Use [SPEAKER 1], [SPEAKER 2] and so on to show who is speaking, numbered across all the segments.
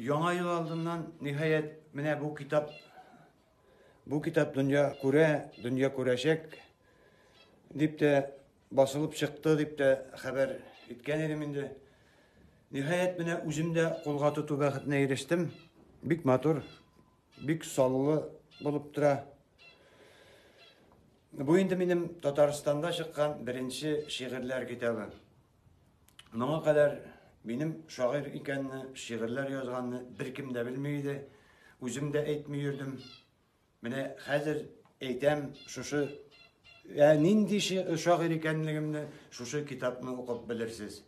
[SPEAKER 1] Яңа ел алдыннан нихаят менә бу китап дөнья күрәчәк дип тә басылып чыкты дип тә хәбәр иткән идем инде. Нихаят менә үзем дә кулга тоту бәхетенә ирештем. Бик матур, бик саллы булып тора. Бу инде минем Татарстанда чыккан беренче шигырьләр китабы. Моңа кадәр минем шагыйрь икәнне, шигырьләр язганны беркем дә белми иде. Үзем дә әйтми йөрдем. Менә хәзер әйтәм, шушы нинди шагыйрь икәнлегемне шушы китапны укып белерсез.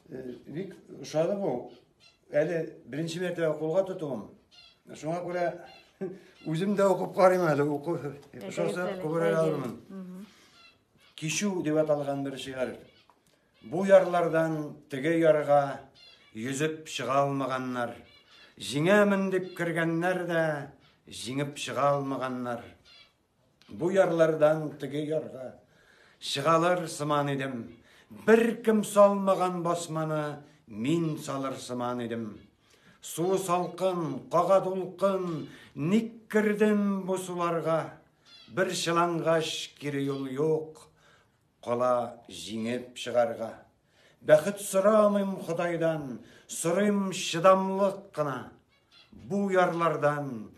[SPEAKER 1] Бик ошады бу. Әле беренче мәртәбә кулга тотуым. Шуңа күрә үзем дә укып карыйм әле, ошасы күбрәк алырмын. Кичү дип аталган бер шигырь. Бу ярлардан теге ярга yüzеп чыга алмаганнар. Җиңәмен дип кергәннәр дә җиңеп чыга алмаганнар. Бу ярлардан теге ярга чыгалар сыман идем. Беркем салмаган басманы мин салыр сыман идем. Су салкын, кага дулкын, ник кирдем бу суларга? Бер чылангаш кире юл юк, кала җиңеп чыгарга. Бәхет сорамыйм Худайдан, сорыйм чыдамлык кына. Бу ярлардан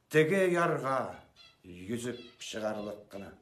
[SPEAKER 1] теге ярга yüzеп чыгарлык кына.